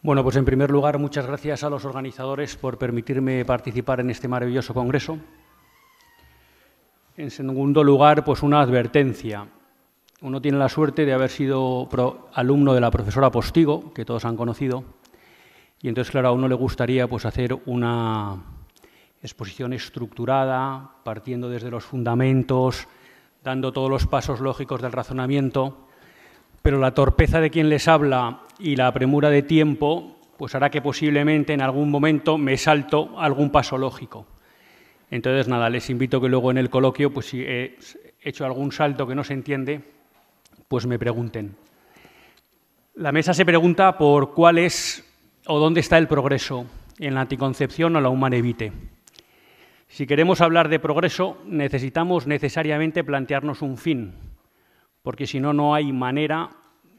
Bueno, pues en primer lugar, muchas gracias a los organizadores por permitirme participar en este maravilloso congreso. En segundo lugar, pues una advertencia. Uno tiene la suerte de haber sido alumno de la profesora Postigo, que todos han conocido, y entonces, claro, a uno le gustaría pues, hacer una exposición estructurada, partiendo desde los fundamentos, dando todos los pasos lógicos del razonamiento, pero la torpeza de quien les habla y la premura de tiempo pues hará que posiblemente en algún momento me salto algún paso lógico. Entonces, nada, les invito que luego en el coloquio, pues si he hecho algún salto que no se entiende, pues me pregunten. La mesa se pregunta por cuál es o dónde está el progreso en la anticoncepción o la Humanae Vitae. Si queremos hablar de progreso, necesitamos necesariamente plantearnos un fin, porque si no, no hay manera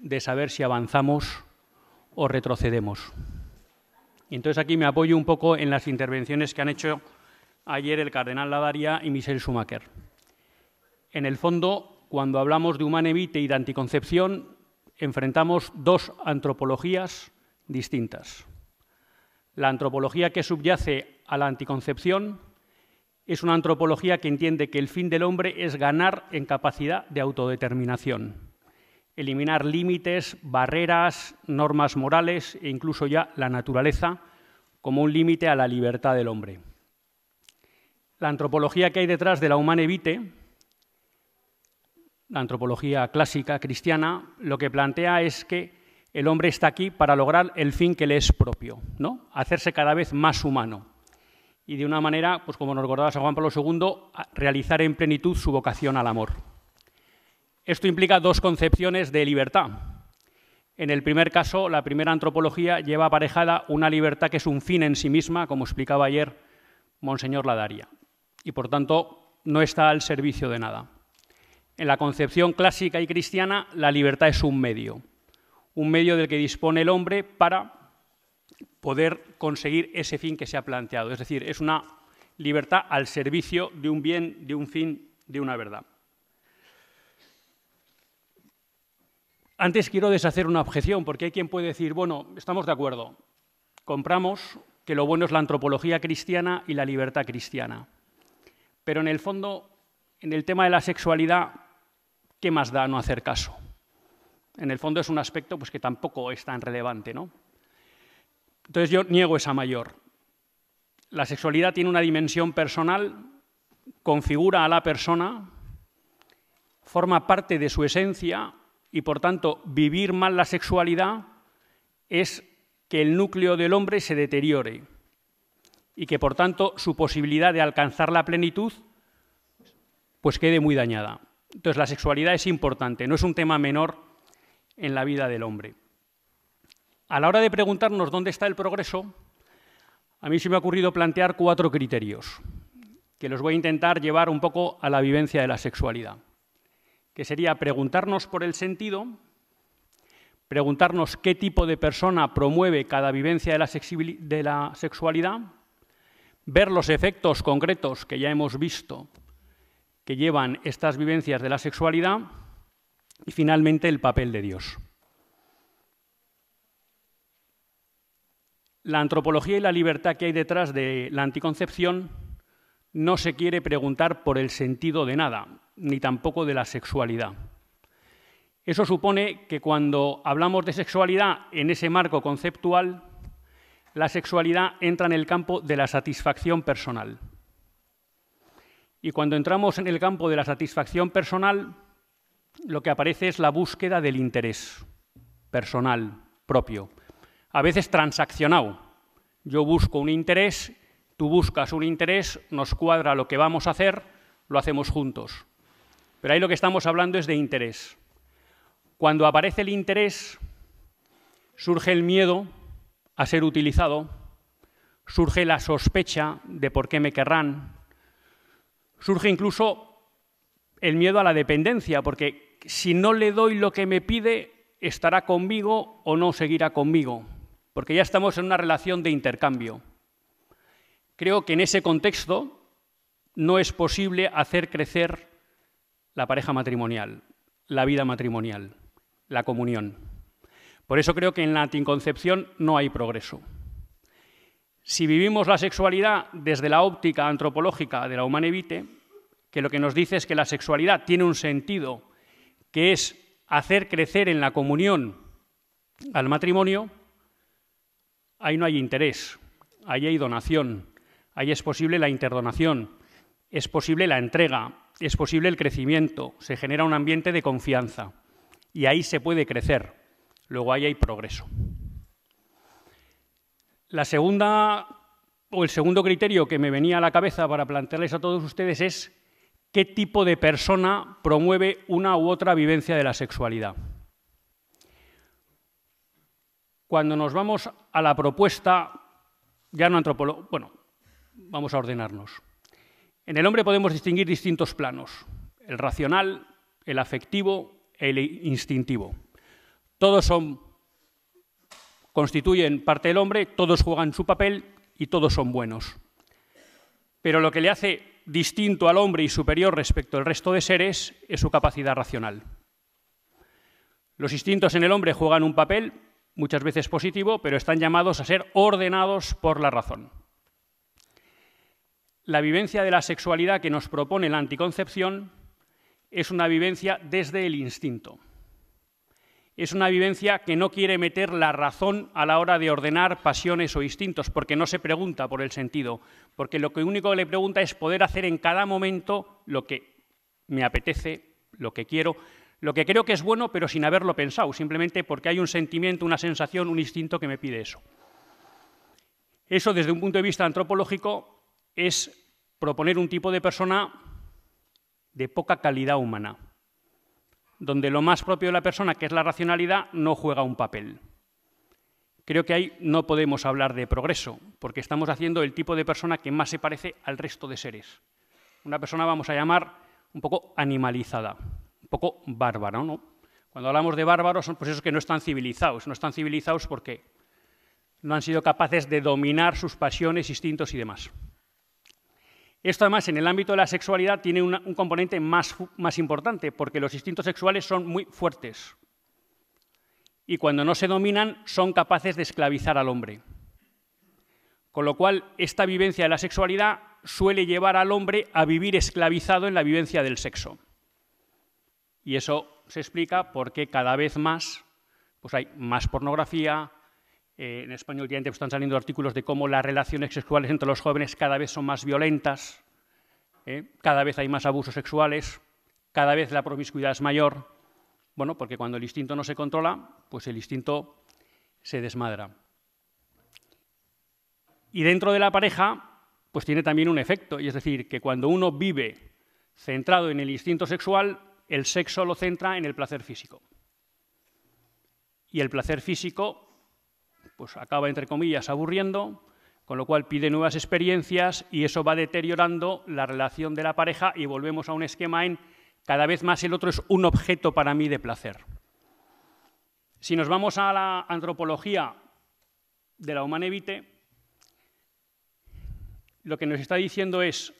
de saber si avanzamos o retrocedemos. Y entonces aquí me apoyo un poco en las intervenciones que han hecho ayer el cardenal Ladaria y Michel Schumacher. En el fondo, cuando hablamos de Humanae Vitae y de anticoncepción, enfrentamos dos antropologías distintas. La antropología que subyace a la anticoncepción es una antropología que entiende que el fin del hombre es ganar en capacidad de autodeterminación, eliminar límites, barreras, normas morales e incluso ya la naturaleza como un límite a la libertad del hombre. La antropología que hay detrás de la Humanae Vitae, la antropología clásica cristiana, lo que plantea es que el hombre está aquí para lograr el fin que le es propio, ¿no? Hacerse cada vez más humano. Y de una manera, pues como nos recordaba San Juan Pablo II, realizar en plenitud su vocación al amor. Esto implica dos concepciones de libertad. En el primer caso, la primera antropología lleva aparejada una libertad que es un fin en sí misma, como explicaba ayer Monseñor Ladaria, y por tanto no está al servicio de nada. En la concepción clásica y cristiana, la libertad es un medio del que dispone el hombre para poder conseguir ese fin que se ha planteado. Es decir, es una libertad al servicio de un bien, de un fin, de una verdad. Antes quiero deshacer una objeción, porque hay quien puede decir, bueno, estamos de acuerdo, compramos que lo bueno es la antropología cristiana y la libertad cristiana. Pero en el fondo, en el tema de la sexualidad, ¿qué más da no hacer caso? En el fondo es un aspecto pues, que tampoco es tan relevante, ¿no? Entonces yo niego esa mayor. La sexualidad tiene una dimensión personal, configura a la persona, forma parte de su esencia y, por tanto, vivir mal la sexualidad es que el núcleo del hombre se deteriore y que, por tanto, su posibilidad de alcanzar la plenitud pues quede muy dañada. Entonces, la sexualidad es importante, no es un tema menor en la vida del hombre. A la hora de preguntarnos dónde está el progreso, a mí se me ha ocurrido plantear 4 criterios, que los voy a intentar llevar un poco a la vivencia de la sexualidad, que sería preguntarnos por el sentido, preguntarnos qué tipo de persona promueve cada vivencia de la sexualidad, ver los efectos concretos que ya hemos visto que llevan estas vivencias de la sexualidad y, finalmente, el papel de Dios. La antropología y la libertad que hay detrás de la anticoncepción no se quiere preguntar por el sentido de nada, ni tampoco de la sexualidad. Eso supone que cuando hablamos de sexualidad en ese marco conceptual, la sexualidad entra en el campo de la satisfacción personal. Y cuando entramos en el campo de la satisfacción personal, lo que aparece es la búsqueda del interés personal propio. A veces transaccionado. Yo busco un interés, tú buscas un interés, nos cuadra lo que vamos a hacer, lo hacemos juntos. Pero ahí lo que estamos hablando es de interés. Cuando aparece el interés, surge el miedo a ser utilizado, surge la sospecha de por qué me querrán, surge incluso el miedo a la dependencia, porque si no le doy lo que me pide, estará conmigo o no seguirá conmigo, porque ya estamos en una relación de intercambio. Creo que en ese contexto no es posible hacer crecer la pareja matrimonial, la vida matrimonial, la comunión. Por eso creo que en la anticoncepción no hay progreso. Si vivimos la sexualidad desde la óptica antropológica de la Humanae Vitae, que lo que nos dice es que la sexualidad tiene un sentido, que es hacer crecer en la comunión al matrimonio, ahí no hay interés, ahí hay donación, ahí es posible la interdonación, es posible la entrega, es posible el crecimiento, se genera un ambiente de confianza y ahí se puede crecer, luego ahí hay progreso. La segunda, o el segundo criterio que me venía a la cabeza para plantearles a todos ustedes es qué tipo de persona promueve una u otra vivencia de la sexualidad. Cuando nos vamos a la propuesta, ya no antropológica, bueno, vamos a ordenarnos. En el hombre podemos distinguir distintos planos, el racional, el afectivo, el instintivo. Todos constituyen parte del hombre, todos juegan su papel y todos son buenos. Pero lo que le hace distinto al hombre y superior respecto al resto de seres es su capacidad racional. Los instintos en el hombre juegan un papel, muchas veces positivo, pero están llamados a ser ordenados por la razón. La vivencia de la sexualidad que nos propone la anticoncepción es una vivencia desde el instinto. Es una vivencia que no quiere meter la razón a la hora de ordenar pasiones o instintos, porque no se pregunta por el sentido, porque lo único que le pregunta es poder hacer en cada momento lo que me apetece, lo que quiero, lo que creo que es bueno, pero sin haberlo pensado, simplemente porque hay un sentimiento, una sensación, un instinto que me pide eso. Eso, desde un punto de vista antropológico, es proponer un tipo de persona de poca calidad humana, donde lo más propio de la persona, que es la racionalidad, no juega un papel. Creo que ahí no podemos hablar de progreso, porque estamos haciendo el tipo de persona que más se parece al resto de seres. Una persona, vamos a llamar, un poco animalizada, un poco bárbara, ¿no? Cuando hablamos de bárbaros, son pues esos que no están civilizados porque no han sido capaces de dominar sus pasiones, instintos y demás. Esto, además, en el ámbito de la sexualidad tiene un componente más importante, porque los instintos sexuales son muy fuertes y cuando no se dominan son capaces de esclavizar al hombre. Con lo cual, esta vivencia de la sexualidad suele llevar al hombre a vivir esclavizado en la vivencia del sexo. Y eso se explica porque cada vez más pues hay más pornografía. En España últimamente están saliendo artículos de cómo las relaciones sexuales entre los jóvenes cada vez son más violentas, cada vez hay más abusos sexuales, cada vez la promiscuidad es mayor. Bueno, porque cuando el instinto no se controla, pues el instinto se desmadra. Y dentro de la pareja, pues tiene también un efecto, y es decir, que cuando uno vive centrado en el instinto sexual, el sexo lo centra en el placer físico. Y el placer físico pues acaba, entre comillas, aburriendo, con lo cual pide nuevas experiencias y eso va deteriorando la relación de la pareja y volvemos a un esquema en cada vez más el otro es un objeto para mí de placer. Si nos vamos a la antropología de la Humanae Vitae, lo que nos está diciendo es,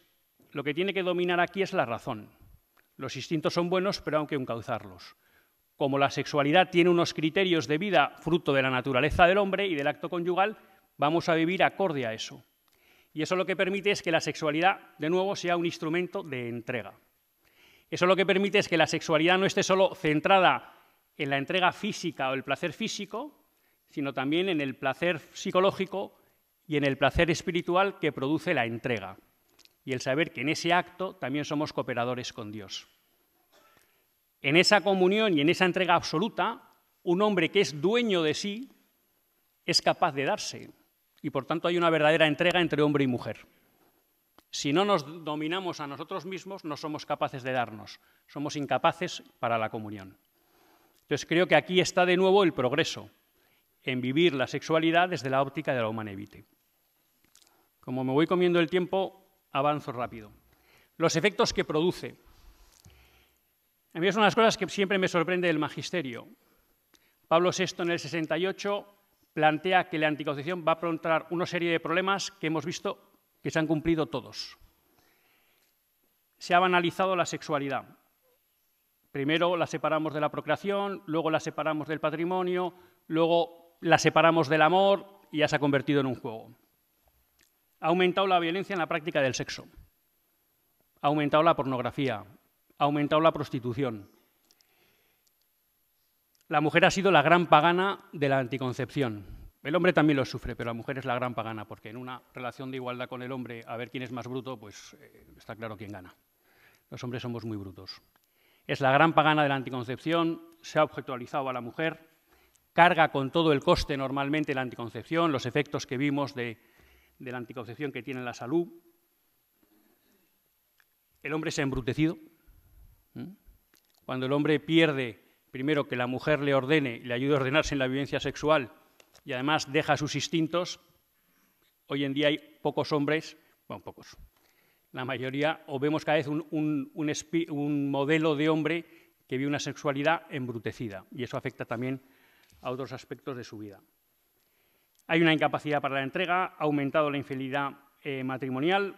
lo que tiene que dominar aquí es la razón. Los instintos son buenos, pero hay que encauzarlos. Como la sexualidad tiene unos criterios de vida fruto de la naturaleza del hombre y del acto conyugal, vamos a vivir acorde a eso. Y eso lo que permite es que la sexualidad, de nuevo, sea un instrumento de entrega. Eso lo que permite es que la sexualidad no esté solo centrada en la entrega física o el placer físico, sino también en el placer psicológico y en el placer espiritual que produce la entrega. Y el saber que en ese acto también somos cooperadores con Dios. En esa comunión y en esa entrega absoluta, un hombre que es dueño de sí es capaz de darse y, por tanto, hay una verdadera entrega entre hombre y mujer. Si no nos dominamos a nosotros mismos, no somos capaces de darnos, somos incapaces para la comunión. Entonces, creo que aquí está de nuevo el progreso, en vivir la sexualidad desde la óptica de la Humanae Vitae. Como me voy comiendo el tiempo, avanzo rápido. Los efectos que produce. A mí es una de las cosas que siempre me sorprende del magisterio. Pablo VI en el 68 plantea que la anticoncepción va a afrontar una serie de problemas que hemos visto que se han cumplido todos. Se ha banalizado la sexualidad. Primero la separamos de la procreación, luego la separamos del patrimonio, luego la separamos del amor y ya se ha convertido en un juego. Ha aumentado la violencia en la práctica del sexo, ha aumentado la pornografía, ha aumentado la prostitución. La mujer ha sido la gran pagana de la anticoncepción. El hombre también lo sufre, pero la mujer es la gran pagana, porque en una relación de igualdad con el hombre, a ver quién es más bruto, pues está claro quién gana. Los hombres somos muy brutos. Es la gran pagana de la anticoncepción, se ha objetualizado a la mujer, carga con todo el coste normalmente la anticoncepción, los efectos que vimos de la anticoncepción que tiene en la salud. El hombre se ha embrutecido. Cuando el hombre pierde, primero, que la mujer le ordene, le ayude a ordenarse en la vivencia sexual y además deja sus instintos, hoy en día hay pocos hombres, bueno, pocos, la mayoría, o vemos cada vez un modelo de hombre que vive una sexualidad embrutecida, y eso afecta también a otros aspectos de su vida. Hay una incapacidad para la entrega, ha aumentado la infidelidad matrimonial,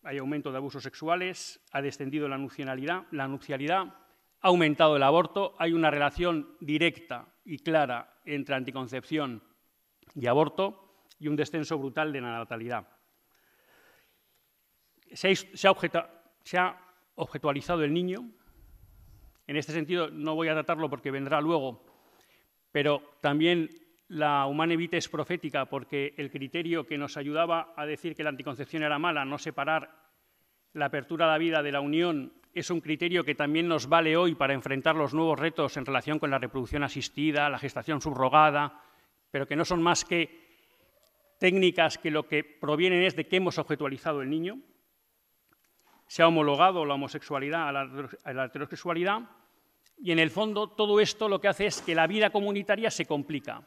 hay aumento de abusos sexuales, ha descendido la nupcialidad, ha aumentado el aborto, hay una relación directa y clara entre anticoncepción y aborto y un descenso brutal de la natalidad. Se ha objetualizado el niño. En este sentido no voy a tratarlo porque vendrá luego, pero también la Humanae Vitae es profética porque el criterio que nos ayudaba a decir que la anticoncepción era mala, no separar la apertura a la vida de la unión, es un criterio que también nos vale hoy para enfrentar los nuevos retos en relación con la reproducción asistida, la gestación subrogada, pero que no son más que técnicas que lo que provienen es de que hemos objetualizado el niño. Se ha homologado la homosexualidad a la heterosexualidad y, en el fondo, todo esto lo que hace es que la vida comunitaria se complica,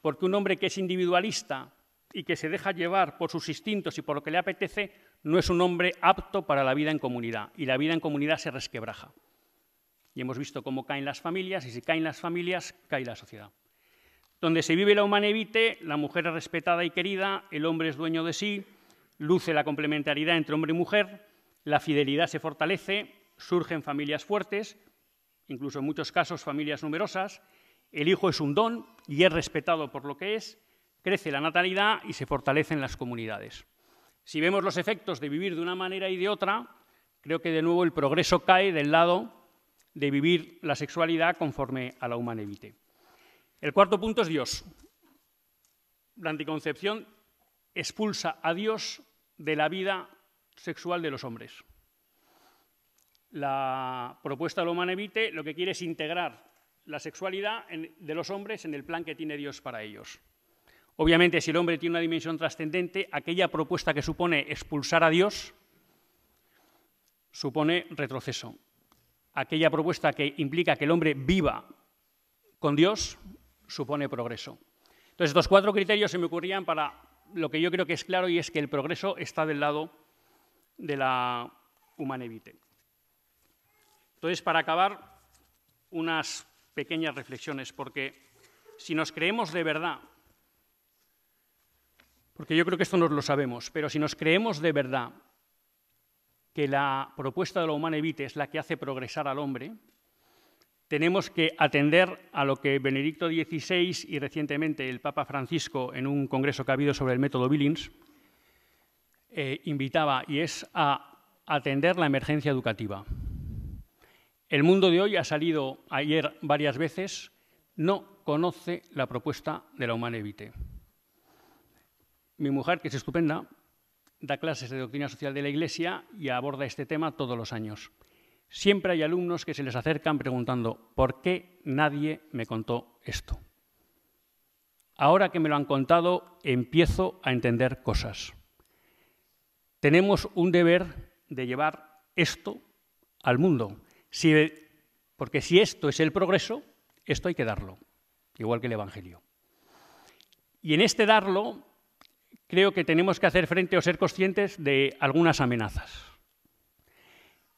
porque un hombre que es individualista y que se deja llevar por sus instintos y por lo que le apetece, no es un hombre apto para la vida en comunidad, y la vida en comunidad se resquebraja. Y hemos visto cómo caen las familias, y si caen las familias, cae la sociedad. Donde se vive la Humanae Vitae, la mujer es respetada y querida, el hombre es dueño de sí, luce la complementariedad entre hombre y mujer, la fidelidad se fortalece, surgen familias fuertes, incluso en muchos casos familias numerosas, el hijo es un don y es respetado por lo que es, crece la natalidad y se fortalecen las comunidades. Si vemos los efectos de vivir de una manera y de otra, creo que de nuevo el progreso cae del lado de vivir la sexualidad conforme a la Humanae Vitae. El cuarto punto es Dios. La anticoncepción expulsa a Dios de la vida sexual de los hombres. La propuesta de la Humanae Vitae lo que quiere es integrar la sexualidad de los hombres en el plan que tiene Dios para ellos. Obviamente, si el hombre tiene una dimensión trascendente, aquella propuesta que supone expulsar a Dios supone retroceso. Aquella propuesta que implica que el hombre viva con Dios supone progreso. Entonces, estos cuatro criterios se me ocurrían para lo que yo creo que es claro, y es que el progreso está del lado de la Humanae Vitae. Entonces, para acabar, unas pequeñas reflexiones, porque si nos creemos de verdad, porque yo creo que esto nos lo sabemos, pero si nos creemos de verdad que la propuesta de la Humanae Vitae es la que hace progresar al hombre, tenemos que atender a lo que Benedicto XVI y recientemente el Papa Francisco, en un congreso que ha habido sobre el método Billings, invitaba, y es a atender la emergencia educativa. El mundo de hoy, ha salido ayer varias veces, no conoce la propuesta de la Humanae Vitae. Mi mujer, que es estupenda, da clases de doctrina social de la Iglesia y aborda este tema todos los años. Siempre hay alumnos que se les acercan preguntando ¿por qué nadie me contó esto? Ahora que me lo han contado, empiezo a entender cosas. Tenemos un deber de llevar esto al mundo, porque si esto es el progreso, esto hay que darlo, igual que el Evangelio. Y en este darlo, creo que tenemos que hacer frente o ser conscientes de algunas amenazas.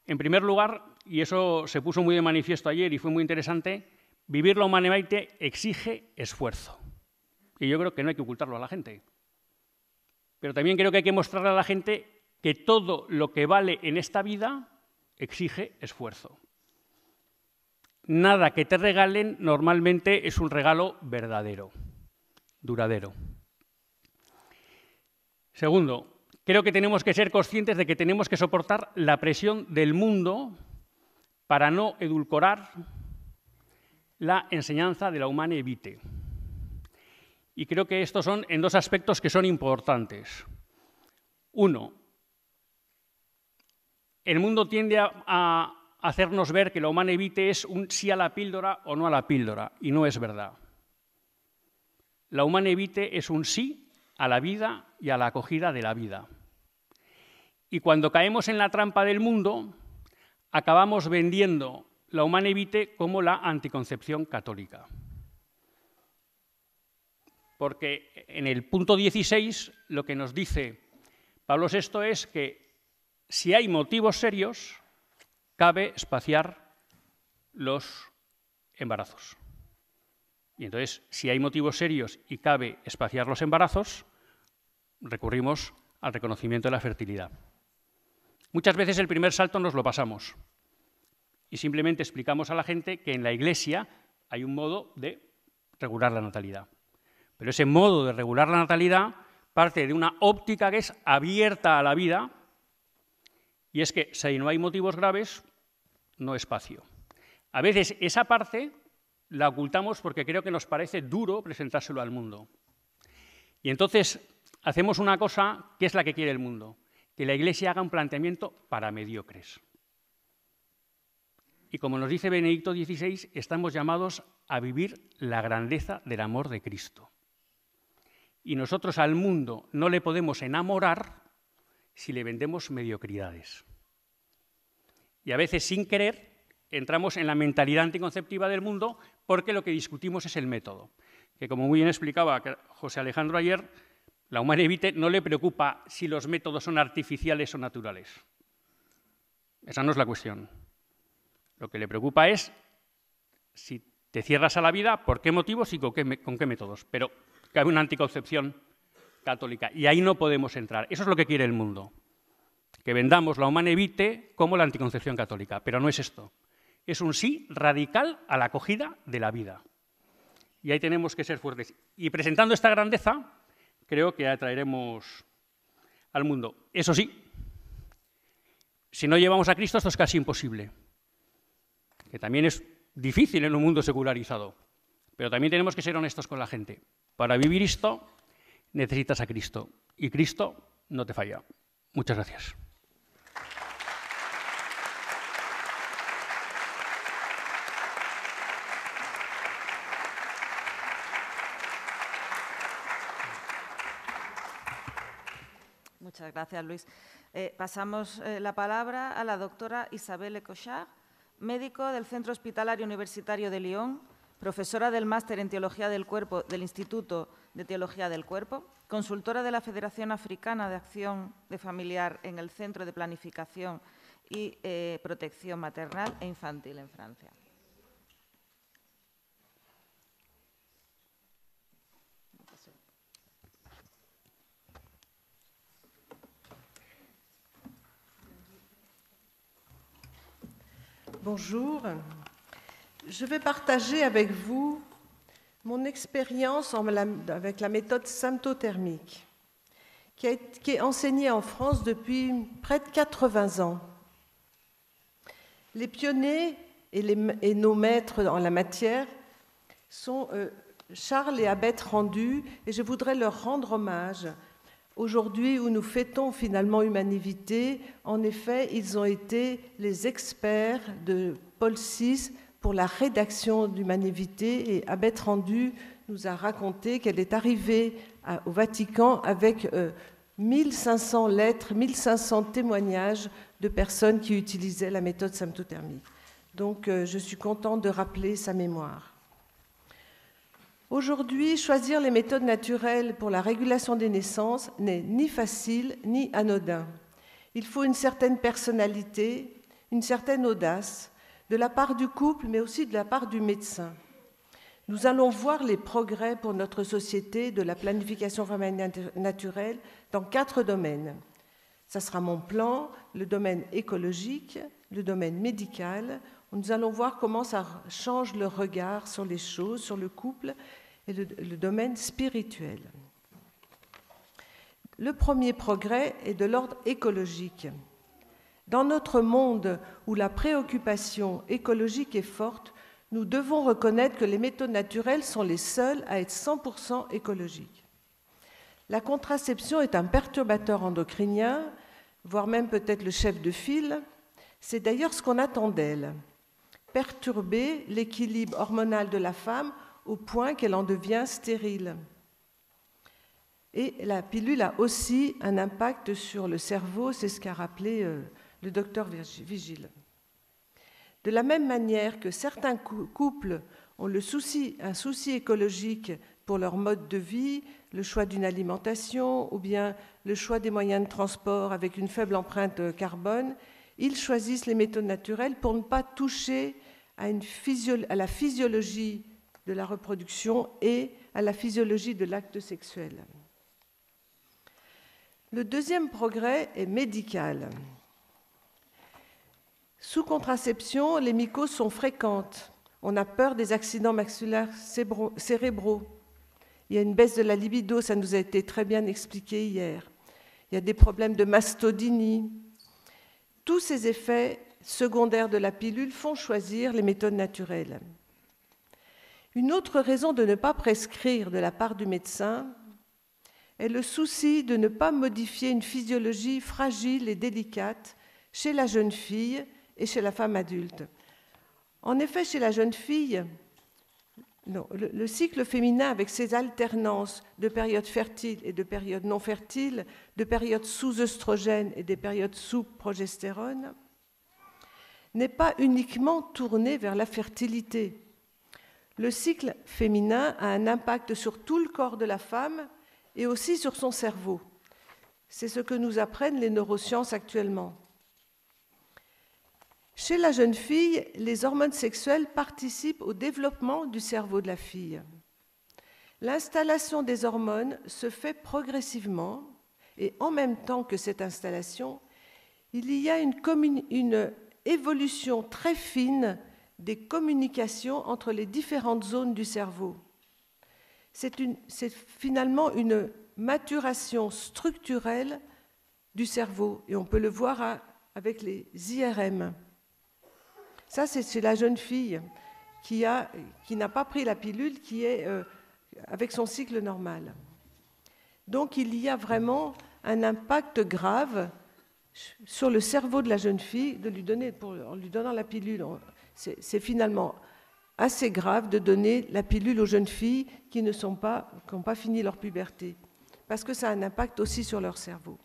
En primer lugar, y eso se puso muy de manifiesto ayer y fue muy interesante, vivir la Humanae Vitae exige esfuerzo. Y yo creo que no hay que ocultarlo a la gente. Pero también creo que hay que mostrarle a la gente que todo lo que vale en esta vida exige esfuerzo. nada que te regalen normalmente es un regalo verdadero, duradero. Segundo, creo que tenemos que ser conscientes de que tenemos que soportar la presión del mundo para no edulcorar la enseñanza de la Humanae Vitae. Y creo que estos son en dos aspectos que son importantes. Uno, el mundo tiende a hacernos ver que la Humanae Vitae es un sí a la píldora o no a la píldora, y no es verdad. La Humanae Vitae es un sí a la vida y a la acogida de la vida. Y cuando caemos en la trampa del mundo, acabamos vendiendo la Humanae Vitae como la anticoncepción católica. Porque en el punto 16 lo que nos dice Pablo VI es que si hay motivos serios, cabe espaciar los embarazos. Y entonces, si hay motivos serios y cabe espaciar los embarazos, recurrimos al reconocimiento de la fertilidad. Muchas veces el primer salto nos lo pasamos y simplemente explicamos a la gente que en la Iglesia hay un modo de regular la natalidad. Pero ese modo de regular la natalidad parte de una óptica que es abierta a la vida, y es que si no hay motivos graves, no espacio. A veces esa parte la ocultamos porque creo que nos parece duro presentárselo al mundo. Y entonces hacemos una cosa que es la que quiere el mundo, que la Iglesia haga un planteamiento para mediocres. Y como nos dice Benedicto XVI, estamos llamados a vivir la grandeza del amor de Cristo. Y nosotros al mundo no le podemos enamorar si le vendemos mediocridades. Y a veces, sin querer, entramos en la mentalidad anticonceptiva del mundo porque lo que discutimos es el método. Que, como muy bien explicaba José Alejandro ayer, la Humanae Vitae no le preocupa si los métodos son artificiales o naturales. Esa no es la cuestión. Lo que le preocupa es si te cierras a la vida, por qué motivos y con qué métodos. Pero cabe una anticoncepción católica y ahí no podemos entrar. Eso es lo que quiere el mundo, que vendamos la Humanae Vitae como la anticoncepción católica, pero no es esto. Es un sí radical a la acogida de la vida. Y ahí tenemos que ser fuertes. Y presentando esta grandeza, creo que atraeremos al mundo. Eso sí, si no llevamos a Cristo, esto es casi imposible, que también es difícil en un mundo secularizado, pero también tenemos que ser honestos con la gente. Para vivir esto necesitas a Cristo, y Cristo no te falla. Muchas gracias. Muchas gracias, Luis. Pasamos la palabra a la doctora Isabelle Cochard, médico del Centro Hospitalario Universitario de Lyon, profesora del Máster en Teología del Cuerpo del Instituto de Teología del Cuerpo, consultora de la Federación Africana de Acción de Familiar en el Centro de Planificación y Protección Maternal e Infantil en Francia. Bonjour, je vais partager avec vous mon expérience avec la méthode symptothermique qui est enseignée en France depuis près de 80 ans. Les pionniers et nos maîtres en la matière sont Charles et Abeth Rendu, et je voudrais leur rendre hommage. Aujourd'hui, où nous fêtons finalement Humanae Vitae, en effet, ils ont été les experts de Paul VI pour la rédaction d'Humanae Vitae, et Abeth Rendu nous a raconté qu'elle est arrivée au Vatican avec 1500 lettres, 1500 témoignages de personnes qui utilisaient la méthode symptothermique. Donc, je suis contente de rappeler sa mémoire. Aujourd'hui, choisir les méthodes naturelles pour la régulation des naissances n'est ni facile ni anodin. Il faut une certaine personnalité, une certaine audace, de la part du couple, mais aussi de la part du médecin. Nous allons voir les progrès pour notre société de la planification familiale naturelle dans 4 domaines. Ça sera mon plan, le domaine écologique, le domaine médical, nous allons voir comment ça change le regard sur les choses, sur le couple et le domaine spirituel. Le premier progrès est de l'ordre écologique. Dans notre monde où la préoccupation écologique est forte, nous devons reconnaître que les méthodes naturelles sont les seules à être 100% écologiques. La contraception est un perturbateur endocrinien, voire même peut-être le chef de file. C'est d'ailleurs ce qu'on attend d'elle, perturber l'équilibre hormonal de la femme au point qu'elle en devient stérile. Et la pilule a aussi un impact sur le cerveau, c'est ce qu'a rappelé le docteur Vigile. De la même manière que certains couples ont un souci écologique pour leur mode de vie, le choix d'une alimentation ou bien le choix des moyens de transport avec une faible empreinte carbone, ils choisissent les méthodes naturelles pour ne pas toucher à la physiologie de la reproduction et à la physiologie de l'acte sexuel. Le deuxième progrès est médical. Sous contraception, les mycoses sont fréquentes. On a peur des accidents maxillaires cérébraux. Il y a une baisse de la libido, ça nous a été très bien expliqué hier. Il y a des problèmes de mastodynie. Tous ces effets secondaires de la pilule font choisir les méthodes naturelles. Une autre raison de ne pas prescrire de la part du médecin est le souci de ne pas modifier une physiologie fragile et délicate chez la jeune fille et chez la femme adulte. En effet, chez la jeune fille, le cycle féminin avec ses alternances de périodes fertiles et de périodes non fertiles, de périodes sous œstrogène et des périodes sous progestérone, n'est pas uniquement tourné vers la fertilité. Le cycle féminin a un impact sur tout le corps de la femme et aussi sur son cerveau. C'est ce que nous apprennent les neurosciences actuellement. Chez la jeune fille, les hormones sexuelles participent au développement du cerveau de la fille. L'installation des hormones se fait progressivement et en même temps que cette installation, il y a une évolution très fine des communications entre les différentes zones du cerveau. C'est finalement une maturation structurelle du cerveau et on peut le voir avec les IRM. Ça, c'est chez la jeune fille qui n'a pas pris la pilule, qui est avec son cycle normal. Donc, il y a vraiment un impact grave sur le cerveau de la jeune fille en lui donnant la pilule. C'est finalement assez grave de donner la pilule aux jeunes filles qui n'ont pas fini leur puberté, parce que ça a un impact aussi sur leur cerveau.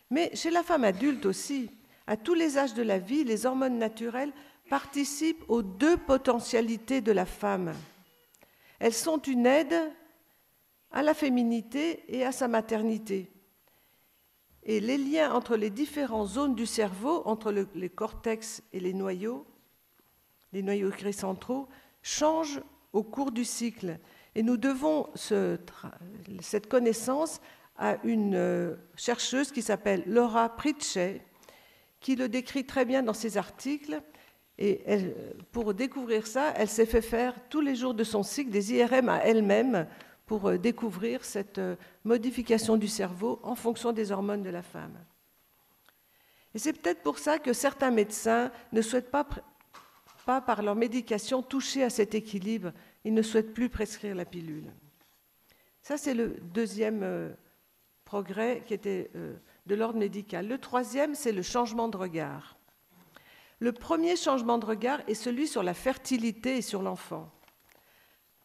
Mais chez la femme adulte aussi, à tous les âges de la vie, les hormones naturelles participent aux deux potentialités de la femme. Elles sont une aide à la féminité et à sa maternité. Et les liens entre les différentes zones du cerveau, entre les cortex et les noyaux gris centraux, changent au cours du cycle. Et nous devons cette connaissance à une chercheuse qui s'appelle Laura Pritchett, qui le décrit très bien dans ses articles. Et pour découvrir ça, elle s'est fait faire tous les jours de son cycle des IRM à elle-même pour découvrir cette modification du cerveau en fonction des hormones de la femme. Et c'est peut-être pour ça que certains médecins ne souhaitent pas par leur médication toucher à cet équilibre. Ils ne souhaitent plus prescrire la pilule. Ça, c'est le deuxième progrès qui était de l'ordre médical. Le troisième, c'est le changement de regard. Le premier changement de regard est celui sur la fertilité et sur l'enfant.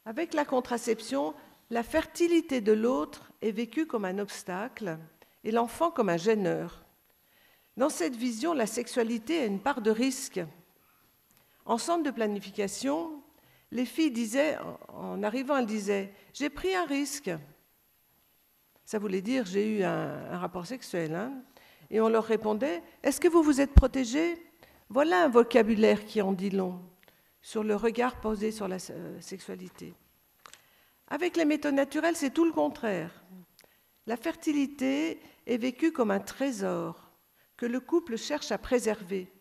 Avec la contraception, la fertilité de l'autre est vécue comme un obstacle et l'enfant comme un gêneur. Dans cette vision, la sexualité a une part de risque. En centre de planification, les filles disaient, en arrivant, elles disaient « j'ai pris un risque ». Ça voulait dire « j'ai eu un rapport sexuel ». Et on leur répondait « est-ce que vous vous êtes protégé ?» Voilà un vocabulaire qui en dit long sur le regard posé sur la sexualité. Avec les méthodes naturelles, c'est tout le contraire. La fertilité est vécue comme un trésor que le couple cherche à préserver.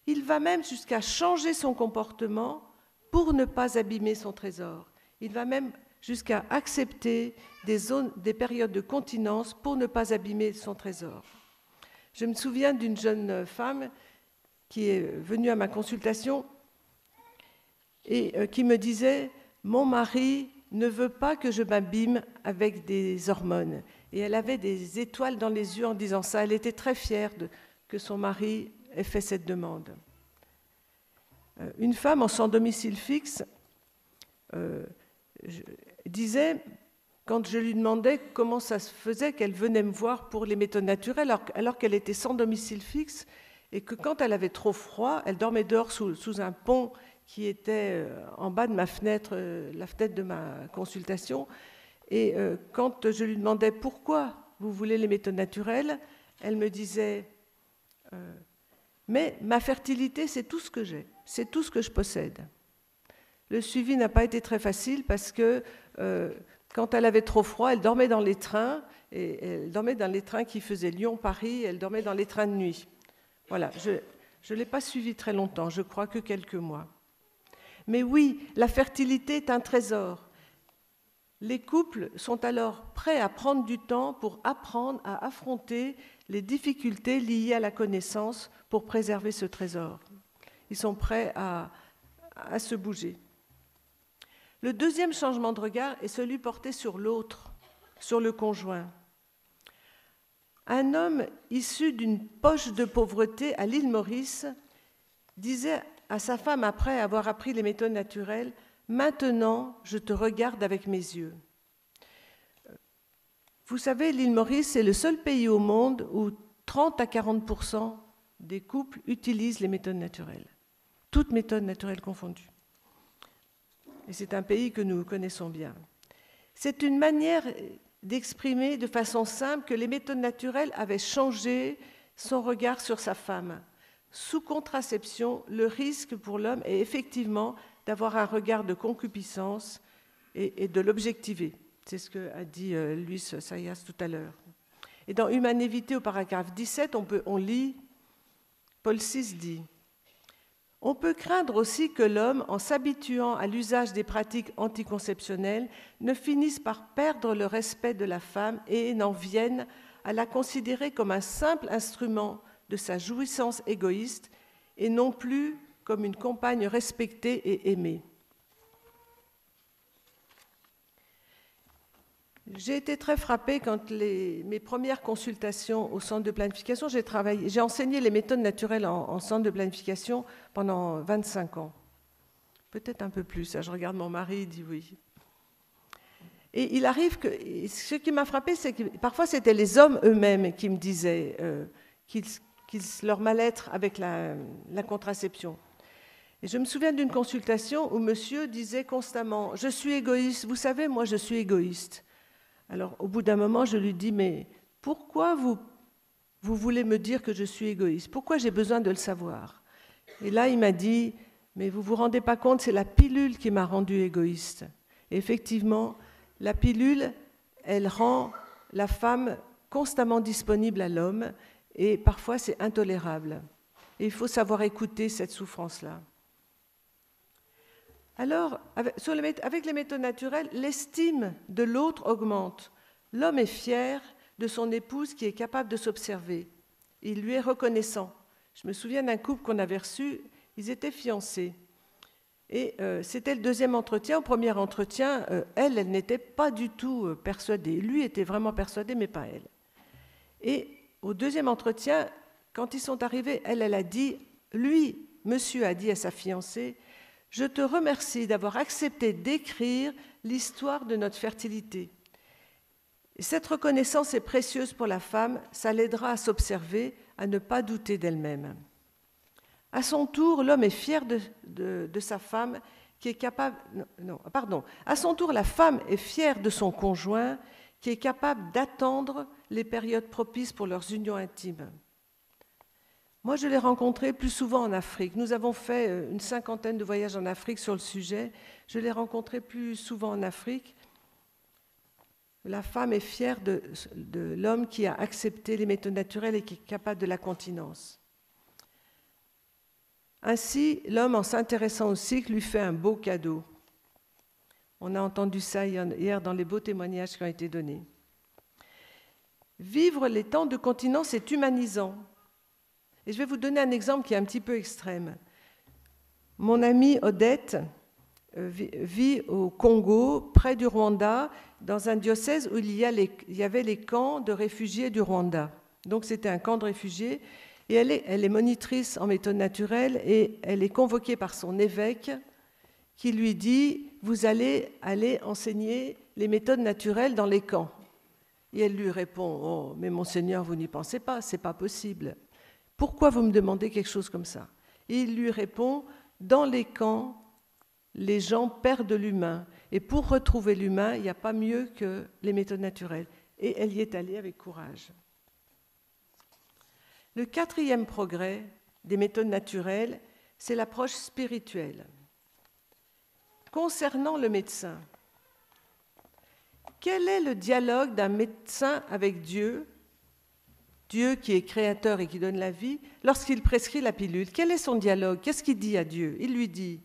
Il va même jusqu'à changer son comportement pour ne pas abîmer son trésor. Il va même jusqu'à accepter des périodes de continence pour ne pas abîmer son trésor. Je me souviens d'une jeune femme qui est venue à ma consultation et qui me disait « Mon mari ne veut pas que je m'abîme avec des hormones ». Et elle avait des étoiles dans les yeux en disant ça. Elle était très fière que son mari ait fait cette demande. Une femme en sans domicile fixe disait, quand je lui demandais comment ça se faisait qu'elle venait me voir pour les méthodes naturelles, alors qu'elle était sans domicile fixe, et que quand elle avait trop froid, elle dormait dehors sous un pont qui était en bas de ma fenêtre, la fenêtre de ma consultation. Et quand je lui demandais pourquoi vous voulez les méthodes naturelles, elle me disait mais ma fertilité, c'est tout ce que j'ai, c'est tout ce que je possède. Le suivi n'a pas été très facile parce que quand elle avait trop froid, elle dormait dans les trains, et elle dormait dans les trains qui faisaient Lyon-Paris, elle dormait dans les trains de nuit. Voilà, je ne l'ai pas suivi très longtemps, je crois que quelques mois. Mais oui, la fertilité est un trésor. Les couples sont alors prêts à prendre du temps pour apprendre à affronter les difficultés liées à la connaissance pour préserver ce trésor. Ils sont prêts à se bouger. Le deuxième changement de regard est celui porté sur l'autre, sur le conjoint. Un homme issu d'une poche de pauvreté à l'île Maurice disait à sa femme après avoir appris les méthodes naturelles « Maintenant, je te regarde avec mes yeux ». Vous savez, l'île Maurice est le seul pays au monde où 30 à 40% des couples utilisent les méthodes naturelles, toutes méthodes naturelles confondues. Et c'est un pays que nous connaissons bien. C'est une manière d'exprimer de façon simple que les méthodes naturelles avaient changé son regard sur sa femme. Sous contraception, le risque pour l'homme est effectivement d'avoir un regard de concupiscence et de l'objectiver. C'est ce qu'a dit Luis Sayas tout à l'heure. Et dans Humanité, au paragraphe 17, on lit, Paul VI dit « On peut craindre aussi que l'homme, en s'habituant à l'usage des pratiques anticonceptionnelles, ne finisse par perdre le respect de la femme et n'en vienne à la considérer comme un simple instrument de sa jouissance égoïste et non plus comme une compagne respectée et aimée. » J'ai été très frappée quand mes premières consultations au centre de planification, j'ai enseigné les méthodes naturelles en centre de planification pendant 25 ans. Peut-être un peu plus, je regarde mon mari, il dit oui. Et il arrive que, ce qui m'a frappée, c'est que parfois c'était les hommes eux-mêmes qui me disaient leur mal-être avec la contraception. Et je me souviens d'une consultation où monsieur disait constamment « Je suis égoïste, vous savez, moi je suis égoïste ». Alors, au bout d'un moment, je lui dis, mais pourquoi vous voulez me dire que je suis égoïste? Pourquoi j'ai besoin de le savoir? Et là, il m'a dit, mais vous ne vous rendez pas compte, c'est la pilule qui m'a rendu égoïste. Et effectivement, la pilule, elle rend la femme constamment disponible à l'homme, et parfois c'est intolérable. Et il faut savoir écouter cette souffrance-là. Alors, avec les méthodes naturelles, l'estime de l'autre augmente. L'homme est fier de son épouse qui est capable de s'observer. Il lui est reconnaissant. Je me souviens d'un couple qu'on avait reçu, ils étaient fiancés. Et c'était le deuxième entretien. Au premier entretien, elle n'était pas du tout persuadée. Lui était vraiment persuadé, mais pas elle. Et au deuxième entretien, quand ils sont arrivés, elle a dit, lui, monsieur a dit à sa fiancée, « Je te remercie d'avoir accepté d'écrire l'histoire de notre fertilité. » Cette reconnaissance est précieuse pour la femme, ça l'aidera à s'observer, à ne pas douter d'elle-même. À son tour, l'homme est fier de sa femme qui est capable... À son tour, la femme est fière de son conjoint qui est capable d'attendre les périodes propices pour leurs unions intimes. Moi, je l'ai rencontré plus souvent en Afrique. Nous avons fait une 50aine de voyages en Afrique sur le sujet. Je l'ai rencontré plus souvent en Afrique. La femme est fière de l'homme qui a accepté les méthodes naturelles et qui est capable de la continence. Ainsi, l'homme, en s'intéressant au cycle, lui fait un beau cadeau. On a entendu ça hier dans les beaux témoignages qui ont été donnés. Vivre les temps de continence est humanisant. Et je vais vous donner un exemple qui est un petit peu extrême. Mon amie Odette vit au Congo, près du Rwanda, dans un diocèse où il y avait les camps de réfugiés du Rwanda. Donc c'était un camp de réfugiés. Et elle est monitrice en méthode naturelle et elle est convoquée par son évêque qui lui dit « Vous allez aller enseigner les méthodes naturelles dans les camps ». Et elle lui répond « Oh, mais monseigneur, vous n'y pensez pas, c'est pas possible. Pourquoi vous me demandez quelque chose comme ça ?» Et il lui répond « Dans les camps, les gens perdent l'humain. Et pour retrouver l'humain, il n'y a pas mieux que les méthodes naturelles. » Et elle y est allée avec courage. Le quatrième progrès des méthodes naturelles, c'est l'approche spirituelle. Concernant le médecin, quel est le dialogue d'un médecin avec Dieu, Dieu qui est créateur et qui donne la vie, lorsqu'il prescrit la pilule? Quel est son dialogue? Qu'est-ce qu'il dit à Dieu? Il lui dit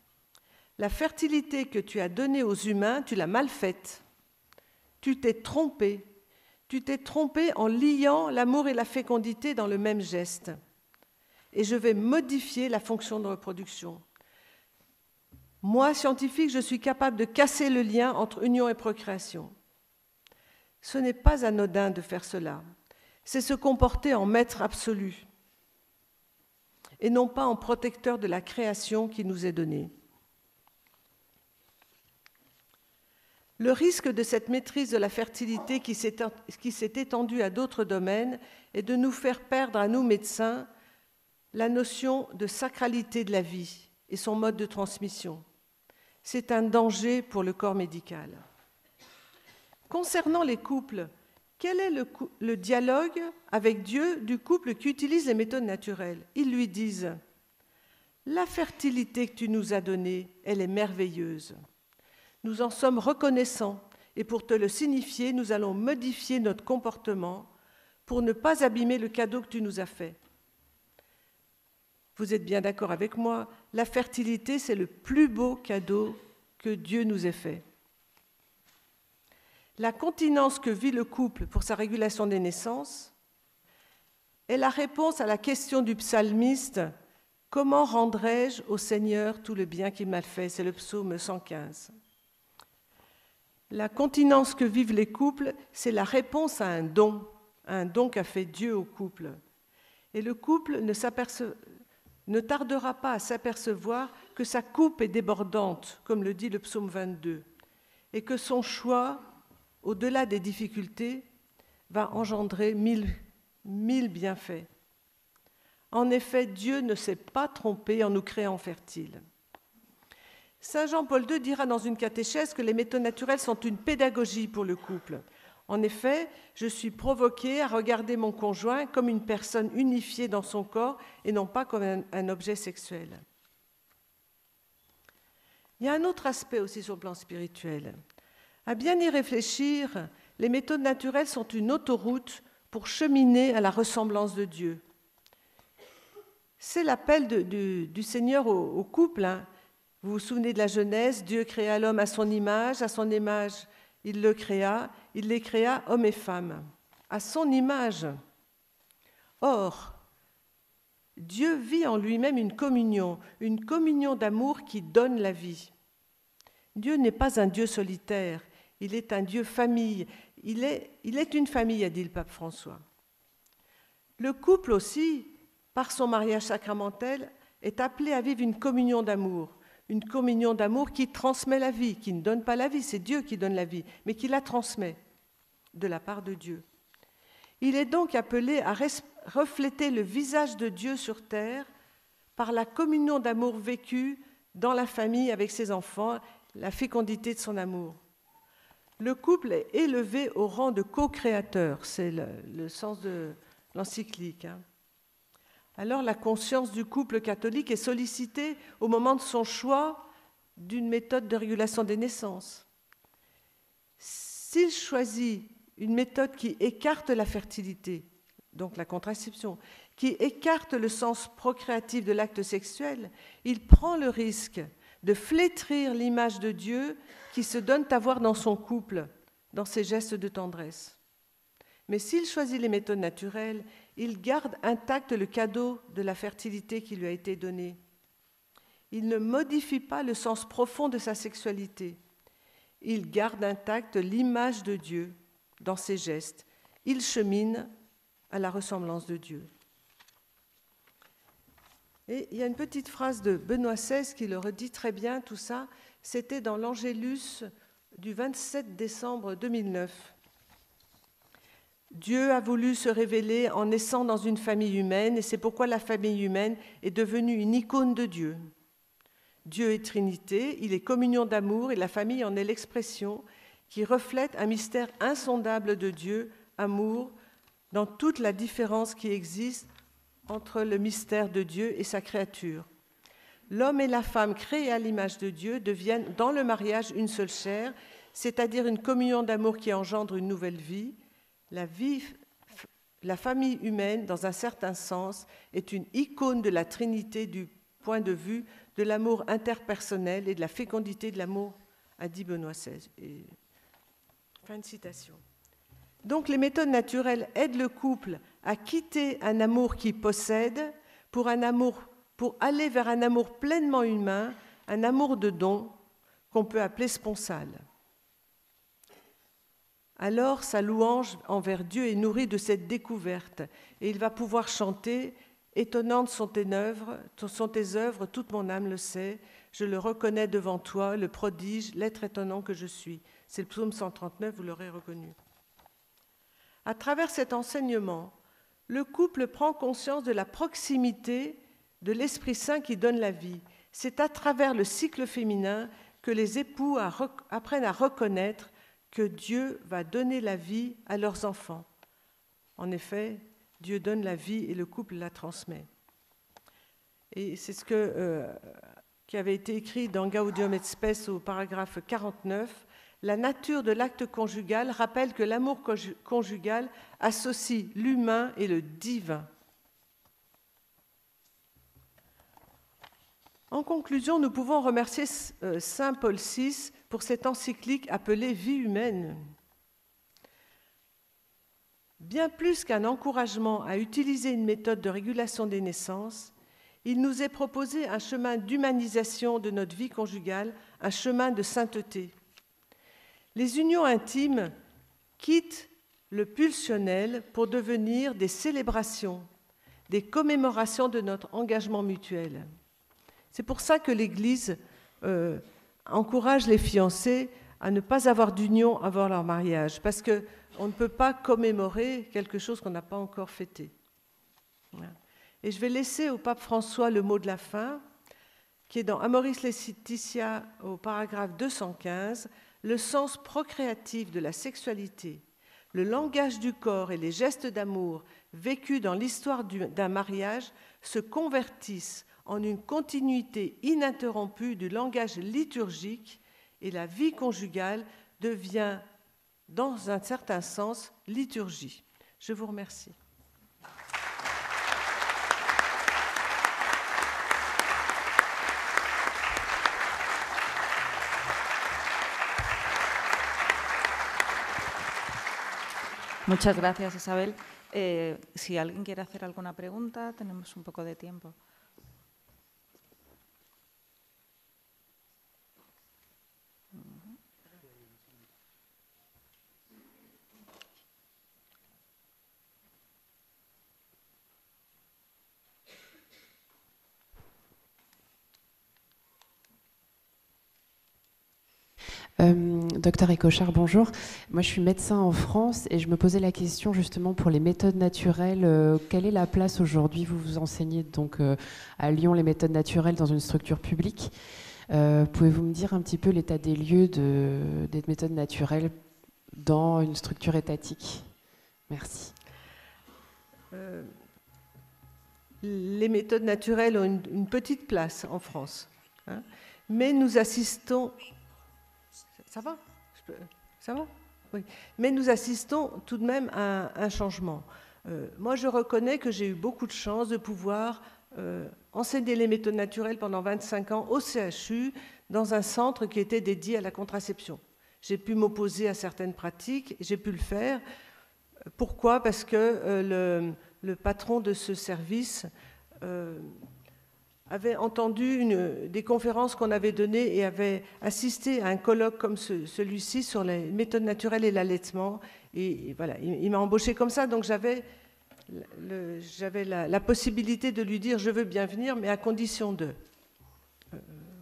« La fertilité que tu as donnée aux humains, tu l'as mal faite. Tu t'es trompé. Tu t'es trompé en liant l'amour et la fécondité dans le même geste. Et je vais modifier la fonction de reproduction. Moi, scientifique, je suis capable de casser le lien entre union et procréation. Ce n'est pas anodin de faire cela. C'est se comporter en maître absolu et non pas en protecteur de la création qui nous est donnée. Le risque de cette maîtrise de la fertilité qui s'est étendue à d'autres domaines est de nous faire perdre à nous médecins la notion de sacralité de la vie et son mode de transmission. C'est un danger pour le corps médical. Concernant les couples, quel est le dialogue avec Dieu du couple qui utilise les méthodes naturelles? Ils lui disent « La fertilité que tu nous as donnée, elle est merveilleuse. Nous en sommes reconnaissants et pour te le signifier, nous allons modifier notre comportement pour ne pas abîmer le cadeau que tu nous as fait. » Vous êtes bien d'accord avec moi, la fertilité, c'est le plus beau cadeau que Dieu nous ait fait. La continence que vit le couple pour sa régulation des naissances est la réponse à la question du psalmiste « Comment rendrai-je au Seigneur tout le bien qu'il m'a fait ?» C'est le psaume 115. La continence que vivent les couples, c'est la réponse à un don qu'a fait Dieu au couple. Et le couple ne tardera pas à s'apercevoir que sa coupe est débordante, comme le dit le psaume 22, et que son choix, au-delà des difficultés, va engendrer mille bienfaits. En effet, Dieu ne s'est pas trompé en nous créant fertiles. Saint Jean-Paul II dira dans une catéchèse que les méthodes naturelles sont une pédagogie pour le couple. En effet, je suis provoquée à regarder mon conjoint comme une personne unifiée dans son corps et non pas comme un objet sexuel. Il y a un autre aspect aussi sur le plan spirituel. À bien y réfléchir, les méthodes naturelles sont une autoroute pour cheminer à la ressemblance de Dieu. C'est l'appel du Seigneur au couple. Vous vous souvenez de la Genèse, Dieu créa l'homme à son image il les créa hommes et femmes, à son image. Or, Dieu vit en lui-même une communion d'amour qui donne la vie. Dieu n'est pas un Dieu solitaire, il est un Dieu famille, il est une famille, a dit le pape François. Le couple aussi, par son mariage sacramentel, est appelé à vivre une communion d'amour qui transmet la vie, qui ne donne pas la vie, c'est Dieu qui donne la vie, mais qui la transmet de la part de Dieu. Il est donc appelé à refléter le visage de Dieu sur terre par la communion d'amour vécue dans la famille avec ses enfants, la fécondité de son amour. Le couple est élevé au rang de co-créateur, c'est le sens de l'encyclique. Alors la conscience du couple catholique est sollicitée au moment de son choix d'une méthode de régulation des naissances. S'il choisit une méthode qui écarte la fertilité, donc la contraception, qui écarte le sens procréatif de l'acte sexuel, il prend le risque de flétrir l'image de Dieu qui se donne à voir dans son couple, dans ses gestes de tendresse. Mais s'il choisit les méthodes naturelles, il garde intact le cadeau de la fertilité qui lui a été donné. Il ne modifie pas le sens profond de sa sexualité. Il garde intacte l'image de Dieu dans ses gestes. Il chemine à la ressemblance de Dieu. Et il y a une petite phrase de Benoît XVI qui le redit très bien, tout ça. C'était dans l'Angélus du 27 décembre 2009. Dieu a voulu se révéler en naissant dans une famille humaine, et c'est pourquoi la famille humaine est devenue une icône de Dieu. Dieu est Trinité, il est communion d'amour, et la famille en est l'expression qui reflète un mystère insondable de Dieu, amour, dans toute la différence qui existe entre le mystère de Dieu et sa créature. L'homme et la femme créés à l'image de Dieu deviennent dans le mariage une seule chair, c'est-à-dire une communion d'amour qui engendre une nouvelle vie. La famille humaine, dans un certain sens, est une icône de la Trinité du point de vue de l'amour interpersonnel et de la fécondité de l'amour, a dit Benoît XVI. Et... Fin de citation. Donc les méthodes naturelles aident le couple à quitter un amour qui possède pour aller vers un amour pleinement humain, un amour de don qu'on peut appeler sponsal. Alors sa louange envers Dieu est nourrie de cette découverte et il va pouvoir chanter « Étonnantes sont tes œuvres, toute mon âme le sait, je le reconnais devant toi, le prodige, l'être étonnant que je suis ». C'est le psaume 139, vous l'aurez reconnu. À travers cet enseignement, le couple prend conscience de la proximité de l'Esprit Saint qui donne la vie. C'est à travers le cycle féminin que les époux apprennent à reconnaître que Dieu va donner la vie à leurs enfants. En effet, Dieu donne la vie et le couple la transmet. Et c'est ce qui avait été écrit dans Gaudium et Spes au paragraphe 49. La nature de l'acte conjugal rappelle que l'amour conjugal associe l'humain et le divin. En conclusion, nous pouvons remercier Saint Paul VI pour cette encyclique appelée « Vie humaine ». Bien plus qu'un encouragement à utiliser une méthode de régulation des naissances, il nous est proposé un chemin d'humanisation de notre vie conjugale, un chemin de sainteté. Les unions intimes quittent le pulsionnel pour devenir des célébrations, des commémorations de notre engagement mutuel. C'est pour ça que l'Église encourage les fiancés à ne pas avoir d'union avant leur mariage, parce qu'on ne peut pas commémorer quelque chose qu'on n'a pas encore fêté. Et je vais laisser au pape François le mot de la fin, qui est dans Amoris Laetitia au paragraphe 215, le sens procréatif de la sexualité, le langage du corps et les gestes d'amour vécus dans l'histoire d'un mariage se convertissent en une continuité ininterrompue du langage liturgique et la vie conjugale devient, dans un certain sens, liturgie. Je vous remercie. Muchas gracias, Isabel. Si alguien quiere hacer alguna pregunta, tenemos un poco de tiempo. Docteur Ecochard, bonjour. Moi, je suis médecin en France et je me posais la question justement pour les méthodes naturelles. Quelle est la place aujourd'hui? Vous enseignez donc à Lyon les méthodes naturelles dans une structure publique. Pouvez-vous me dire un petit peu l'état des lieux des méthodes naturelles dans une structure étatique? Merci. Les méthodes naturelles ont une petite place en France, hein, mais nous assistons... Ça va? Ça va? Oui. Mais nous assistons tout de même à un changement. Moi, je reconnais que j'ai eu beaucoup de chance de pouvoir enseigner les méthodes naturelles pendant 25 ans au CHU, dans un centre qui était dédié à la contraception. J'ai pu m'opposer à certaines pratiques, j'ai pu le faire. Pourquoi? Parce que le patron de ce service avait entendu des conférences qu'on avait données et avait assisté à un colloque comme celui-ci sur les méthodes naturelles et l'allaitement. Et voilà, il m'a embauché comme ça, donc j'avais la possibilité de lui dire « je veux bien venir, mais à condition de… »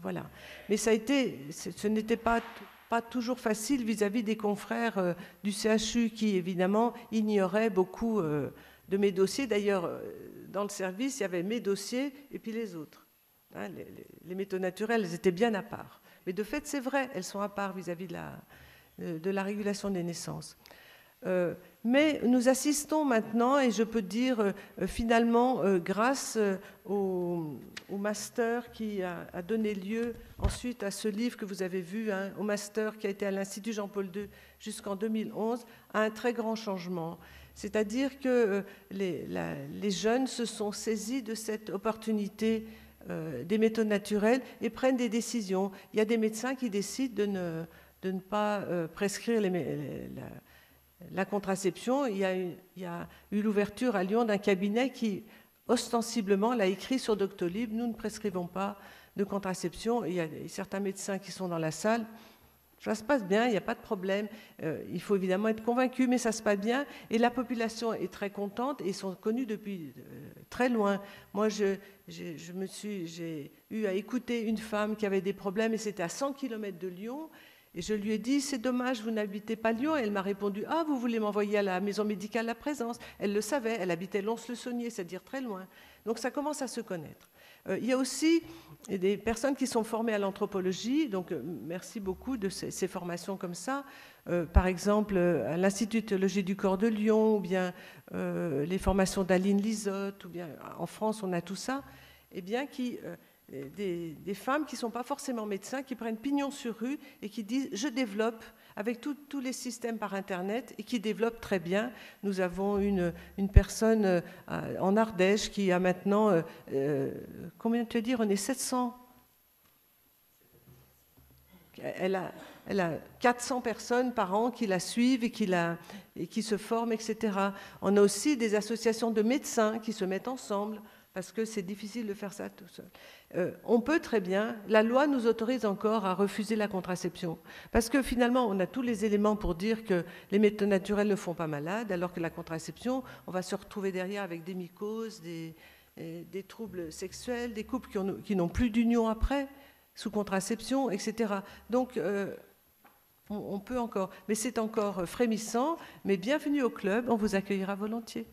Voilà. Mais ce n'était pas toujours facile vis-à-vis des confrères du CHU qui, évidemment, ignoraient beaucoup de mes dossiers. D'ailleurs, dans le service, il y avait mes dossiers et puis les autres. Hein, les méthodes naturelles, elles étaient bien à part. Mais de fait, c'est vrai, elles sont à part vis-à-vis de la régulation des naissances. Mais nous assistons maintenant, et je peux dire finalement, grâce au master qui a donné lieu ensuite à ce livre que vous avez vu, hein, au master qui a été à l'Institut Jean-Paul II jusqu'en 2011, à un très grand changement. C'est-à-dire que les jeunes se sont saisis de cette opportunité des méthodes naturelles et prennent des décisions. Il y a des médecins qui décident de ne pas prescrire la contraception. Il y a eu l'ouverture à Lyon d'un cabinet qui, ostensiblement, l'a écrit sur Doctolib. Nous ne prescrivons pas de contraception. Il y a certains médecins qui sont dans la salle. Ça se passe bien, il n'y a pas de problème. Il faut évidemment être convaincu, mais ça se passe bien. Et la population est très contente et ils sont connus depuis très loin. Moi, j'ai eu à écouter une femme qui avait des problèmes et c'était à 100 km de Lyon. Et je lui ai dit, c'est dommage, vous n'habitez pas Lyon. Et elle m'a répondu, ah, vous voulez m'envoyer à la maison médicale La Présence. Elle le savait, elle habitait Lons-le-Saunier, c'est-à-dire très loin. Donc ça commence à se connaître. Il y a aussi des personnes qui sont formées à l'anthropologie, donc merci beaucoup de ces formations comme ça. Par exemple, à l'Institut de théologie du corps de Lyon, ou bien les formations d'Aline Lisotte, ou bien en France, on a tout ça. Eh bien, des femmes qui ne sont pas forcément médecins, qui prennent pignon sur rue et qui disent « je développe » avec tous les systèmes par Internet et qui développent très bien. Nous avons une personne en Ardèche qui a maintenant, combien te dire, on est 700. Elle a 400 personnes par an qui la suivent et qui se forment, etc. On a aussi des associations de médecins qui se mettent ensemble parce que c'est difficile de faire ça tout seul. On peut très bien, la loi nous autorise encore à refuser la contraception, parce que finalement on a tous les éléments pour dire que les méthodes naturelles ne font pas malade, alors que la contraception, on va se retrouver derrière avec des mycoses, des troubles sexuels, des couples qui n'ont plus d'union après, sous contraception, etc. Donc on peut encore, mais c'est encore frémissant, mais bienvenue au club, on vous accueillera volontiers.